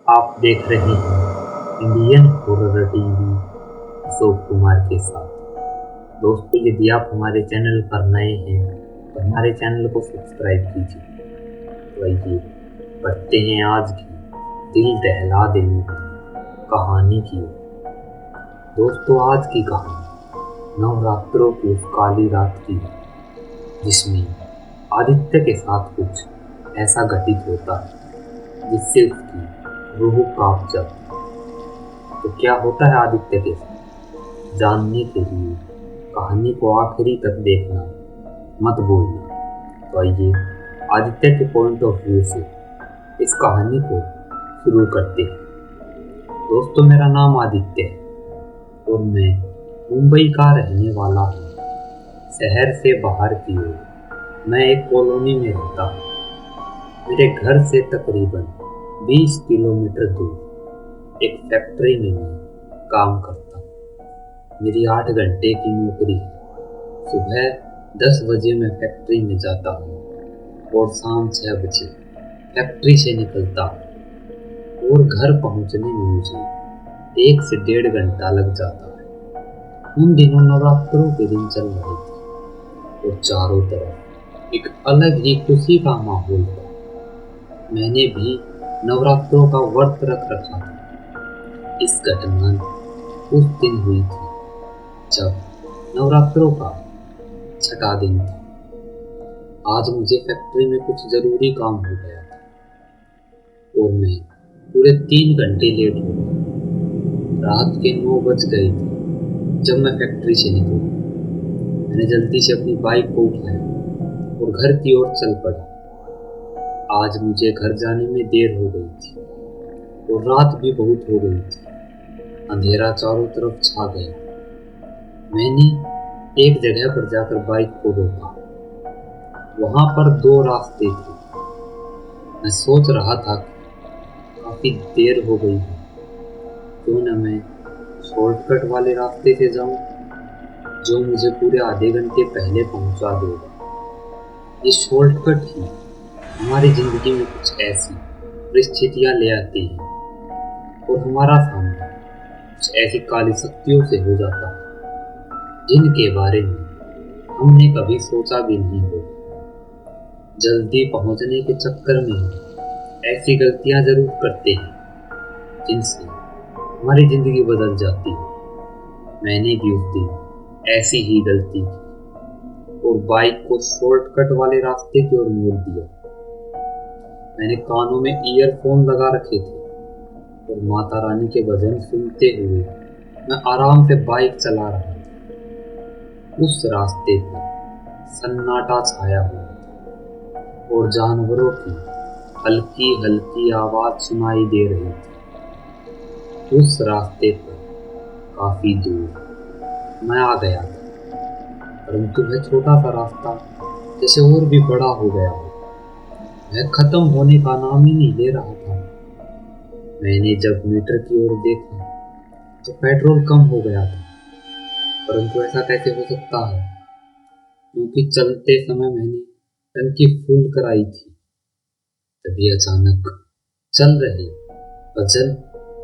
आप देख रहे हैं Indian horror TV Ashok Kumar के साथ। दोस्तों, यदि आप हमारे चैनल पर नए हैं तो हमारे चैनल को सब्सक्राइब कीजिए। तो आइए बढ़ते हैं आज की दिल दहला देने वाली कहानी की ओर। दोस्तों, आज की कहानी नवरात्रों की उस काली रात की है जिसमें आदित्य के साथ कुछ ऐसा घटित होता है जिससे उसकी रूह कांप जाती है। तो क्या होता है आदित्य के साथ, जानने के लिए कहानी को आखिरी तक देखना मत भूलना। तो आइए आदित्य के पॉइंट ऑफ व्यू से इस कहानी को शुरू करते हैं। दोस्तों, मेरा नाम आदित्य है और मैं मुंबई का रहने वाला हूँ। शहर से बाहर की ओर मैं एक कॉलोनी में रहता हूँ। मेरे घर से तकरीबन 20 किलोमीटर दूर एक फैक्ट्री में मैं काम करता हूँ। मेरी 8 घंटे की नौकरी है। सुबह 10 बजे मैं फैक्ट्री में जाता हूँ और शाम 6 बजे फैक्ट्री से निकलता हूँ और घर पहुँचने में मुझे 1 से 1.5 घंटा लग जाता है। उन दिनों नवरात्रों के दिन चल रहे थे और चारों तरफ एक अलग ही खुशी का माहौल था। मैंने भी नवरात्रों का व्रत रख रखा था। इस घटना उस दिन हुई थी जब नवरात्रों का छठा दिन था। आज मुझे फैक्ट्री में कुछ जरूरी काम हो गया था और मैं पूरे 3 घंटे लेट हो गया। रात के 9 बज गए थे जब मैं फैक्ट्री से निकला। मैंने जल्दी से अपनी बाइक को उठाया और घर की ओर चल पड़ा। आज मुझे घर जाने में देर हो गई थी और रात भी बहुत हो गई थी। अंधेरा चारों तरफ छा गया। मैंने एक जगह पर जाकर बाइक को रोका। वहां पर 2 रास्ते थे। मैं सोच रहा था कि काफी देर हो गई है, क्यों न मैं शॉर्टकट वाले रास्ते से जाऊं जो मुझे पूरे आधे घंटे पहले पहुंचा देगा। ये शॉर्टकट ही हमारी जिंदगी में कुछ ऐसी परिस्थितियां ले आती हैं और हमारा सामना कुछ ऐसी काली शक्तियों से हो जाता है जिनके बारे में हमने कभी सोचा भी नहीं होगा। जल्दी पहुंचने के चक्कर में ऐसी गलतियां जरूर करते हैं जिनसे हमारी जिंदगी बदल जाती है। मैंने भी उस दिन ऐसी ही गलती की और बाइक को शॉर्टकट वाले रास्ते की ओर मोड़ दिया। मैंने कानों में ईयरफोन लगा रखे थे और माता रानी के भजन सुनते हुए मैं आराम से बाइक चला रहा था। उस रास्ते पर सन्नाटा छाया हुआ था और जानवरों की हल्की हल्की आवाज सुनाई दे रही थी। उस रास्ते पर काफी दूर मैं आ गया था, परंतु वह छोटा सा रास्ता जैसे और भी बड़ा हो गया हो। वह खत्म होने का नाम ही नहीं ले रहा था। मैंने जब मीटर की ओर देखा तो पेट्रोल कम हो गया था, परंतु ऐसा कैसे हो सकता है, क्योंकि चलते समय मैंने टंकी फुल कराई थी। तभी अचानक चल रही भजन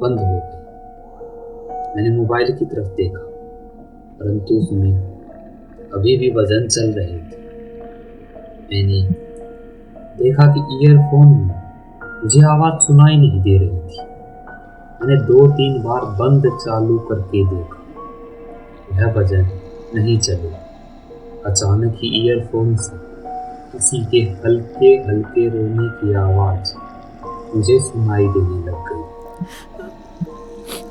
बंद हो गई। मैंने मोबाइल की तरफ देखा, परंतु उसमें अभी भी भजन चल रहे थे। मैंने देखा कि ईयरफोन में मुझे आवाज सुनाई नहीं दे रही थी। मैंने 2-3 बार बंद चालू करके देखा, वह भजन नहीं चले। अचानक ही ईयरफोन से किसी के हल्के हल्के रोने की आवाज मुझे सुनाई देने लग गई।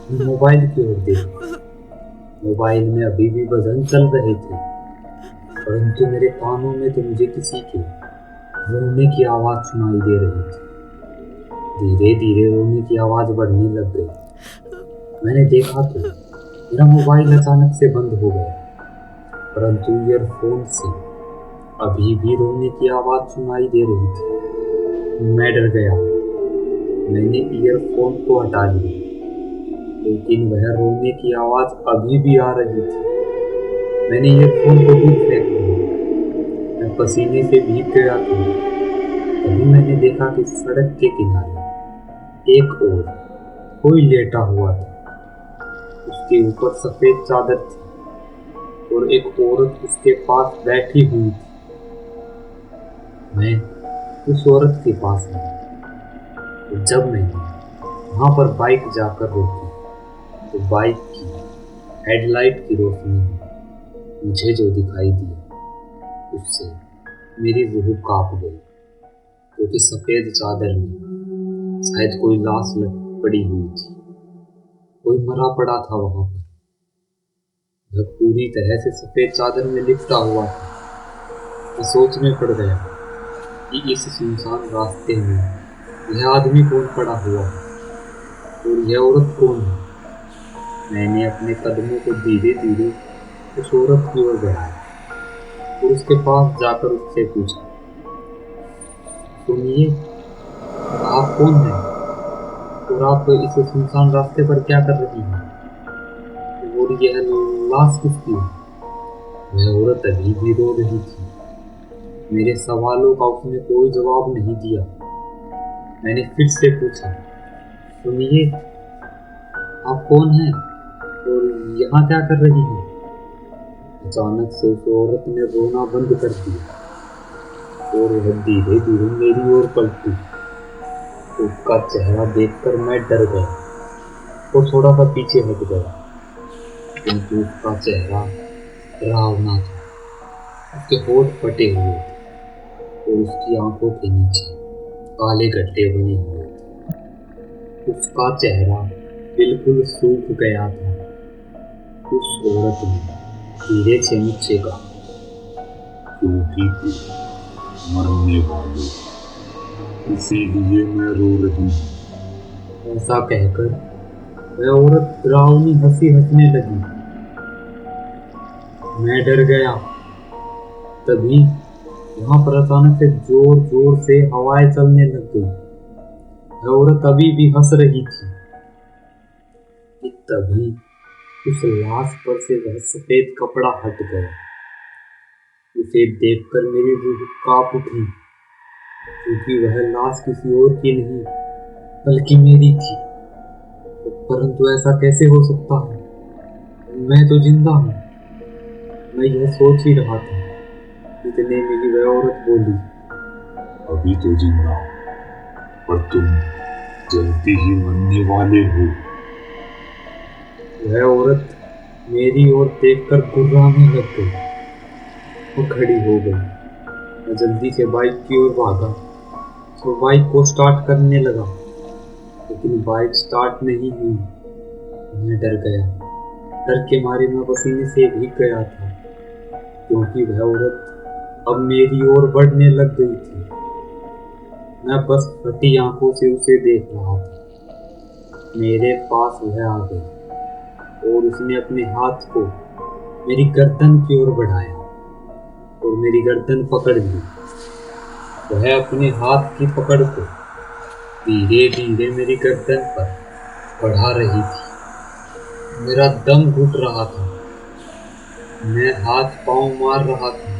मैं मोबाइल की ओर देखा। मोबाइल में अभी भी भजन चल रहे थे, परंतु मेरे कानों में तो मुझे किसी के रोने की आवाज सुनाई दे रही थी। धीरे धीरे रोने की आवाज बढ़ने लग गई। मैंने देखा तो मेरा मोबाइल अचानक से बंद हो गया, परंतु ईयरफोन से अभी भी रोने की आवाज सुनाई दे रही थी। मैं डर गया। मैंने ईयरफोन को हटा लिया, लेकिन वह रोने की आवाज अभी भी आ रही थी। मैंने ईयरफोन को दूर फेंक दिया। मैं पसीने से भीग गया था। तभी मैंने देखा कि सड़क के किनारे एक और कोई लेटा हुआ था। उसके ऊपर सफेद चादर थी और एक औरत उसके पास बैठी हुई थी। मैं उस औरत के पास गया और जब मैंने वहां पर बाइक जाकर रोकी तो बाइक की हेडलाइट की रोशनी में मुझे जो दिखाई दिया उससे मेरी रूह कांप गई, क्योंकि सफेद चादर में शायद कोई लाश पड़ी हुई थी। कोई मरा पड़ा था वहां पर। वह पूरी तरह से सफेद चादर में लिपटा हुआ था। मैं सोचने पड़ गया कि इस सुनसान रास्ते में यह आदमी कौन पड़ा हुआ है और यह औरत कौन है। मैंने अपने कदमों को धीरे धीरे उस औरत की ओर बढ़ाया और उसके पास जाकर उससे पूछा, सुनिए, आप कौन हैं और आप इस सुनसान रास्ते पर क्या कर रही हैं और यह लाश किसकी है। वह औरत अभी भी रो रही थी। मेरे सवालों का उसने कोई जवाब नहीं दिया। मैंने फिर से पूछा, सुनिए, आप कौन हैं और यहाँ क्या कर रही हैं। अचानक से उस औरत ने रोना बंद कर दिया और वह धीरे धीरे मेरी ओर पलटी। उसका चेहरा देखकर मैं डर गया और थोड़ा सा पीछे हट गया, क्योंकि उसका चेहरा डरावना था। उसके होठ फटे हुए थे और उसकी आंखों के नीचे काले गड्ढे बने हुए थे। उसका चेहरा बिल्कुल सूख गया था। उस औरत ने धीरे से मुझसे कहा, क्योंकि तू मरने वाली, इसीलिए मैं रो रही हूँ। ऐसा कहकर वह औरत डरावनी हंसी हंसने लगी। मैं डर गया। तभी वहां पर अचानक से जोर जोर से हवाएं चलने लग गई। वह औरत अभी भी हंस रही थी कि तभी उस लाश पर से वह सफेद कपड़ा हट गया। उसे देखकर मेरी रूह कांप उठी, क्योंकि वह लाश किसी और की नहीं बल्कि मेरी थी। परंतु ऐसा कैसे हो सकता है, मैं तो जिंदा हूँ। मैं यह सोच ही रहा था, इतने में ही वह औरत बोली, अभी तो जिंदा हो, पर तुम जल्दी ही मरने वाले हो। वह औरत मेरी ओर देखकर गुर्राने लग गई और खड़ी हो गई। मैं जल्दी से बाइक की ओर भागा और बाइक को स्टार्ट करने लगा, लेकिन बाइक स्टार्ट नहीं हुई। मैं डर गया। डर के मारे मैं पसीने से भीग गया था, क्योंकि वह औरत अब मेरी ओर बढ़ने लग गई थी। मैं बस फटी आंखों से उसे देख रहा था। मेरे पास वह आ गई और उसने अपने हाथ को मेरी गर्दन की ओर बढ़ाया और मेरी गर्दन पकड़ ली। वह अपने हाथ की पकड़ को धीरे धीरे मेरी गर्दन पर बढ़ा रही थी। मेरा दम घुट रहा था। मैं हाथ पांव मार रहा था,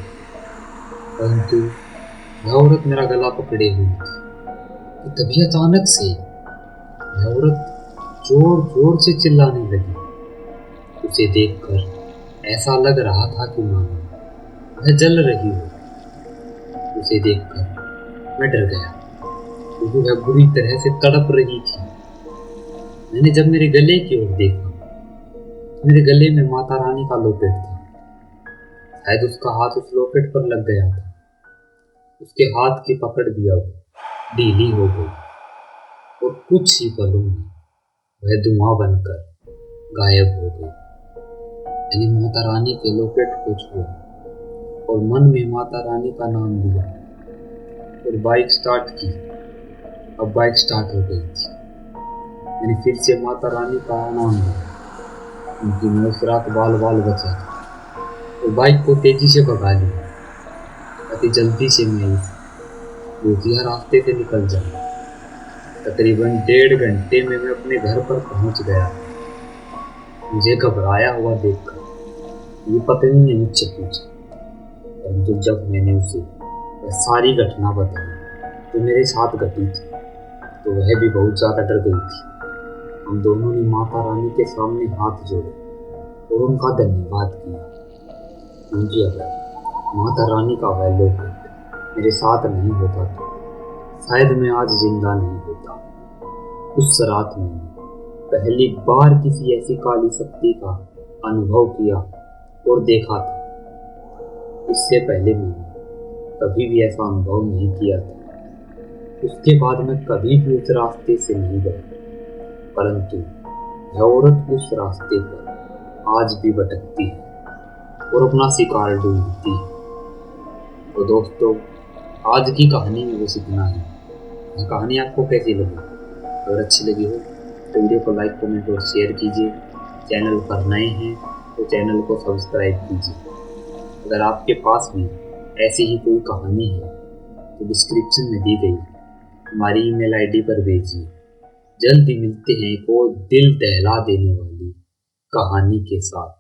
परंतु वह औरत मेरा गला पकड़े हुई थी। तो तभी अचानक से वह औरत जोर जोर से चिल्लाने लगी। उसे देखकर ऐसा लग रहा था कि मानो वह जल रही हो। उसे देखकर मैं डर गया, क्योंकि वह बुरी तरह से तड़प रही थी। मैंने जब मेरे गले की ओर देखा, मेरे गले में माता रानी का लॉकेट था। शायद उसका हाथ उस लॉकेट पर लग गया था। उसके हाथ की पकड़ भी अब ढीली हो गई और कुछ ही पलों में वह धुआं बनकर गायब हो गई। मैंने माता रानी के लॉकेट को छुआ और मन में माता रानी का नाम लिया और बाइक स्टार्ट की। अब बाइक स्टार्ट हो गई थी। मैंने फिर से माता रानी का नाम लिया, क्योंकि मैं उस रात बाल बाल बचा था। तो बाइक को तेजी से भगा लिया ताकि जल्दी से मैं इस भूतिया रास्ते से निकल जाऊं। तकरीबन 1.5 घंटे में मैं अपने घर पर पहुंच गया। मुझे घबराया हुआ देखकर मेरी पत्नी ने मुझसे पूछा, परंतु जब मैंने उसे वह सारी घटना बताई तो मेरे साथ घटी थी, तो वह भी बहुत ज़्यादा डर गई थी। हम दोनों ने माता रानी के सामने हाथ जोड़े और उनका धन्यवाद किया, क्योंकि अगर माता रानी का वह लोकेट मेरे साथ नहीं होता तो शायद मैं आज जिंदा नहीं होता। उस रात मैंने पहली बार किसी ऐसी काली शक्ति का अनुभव किया और देखा था। इससे पहले मैंने कभी भी ऐसा अनुभव नहीं किया था। उसके बाद मैं कभी भी उस रास्ते से नहीं गया, परंतु यह औरत उस रास्ते पर आज भी भटकती है और अपना शिकार ढूंढती है। तो दोस्तों, आज की कहानी में बस इतना ही। यह कहानी आपको कैसी लगी? अगर अच्छी लगी हो तो वीडियो को लाइक, कमेंट और शेयर कीजिए। चैनल पर नए हैं तो चैनल को सब्सक्राइब कीजिए। अगर आपके पास भी ऐसी ही कोई कहानी है तो डिस्क्रिप्शन में दी गई हमारी ईमेल आईडी पर भेजिए। जल्द ही मिलते हैं एक और दिल दहला देने वाली कहानी के साथ।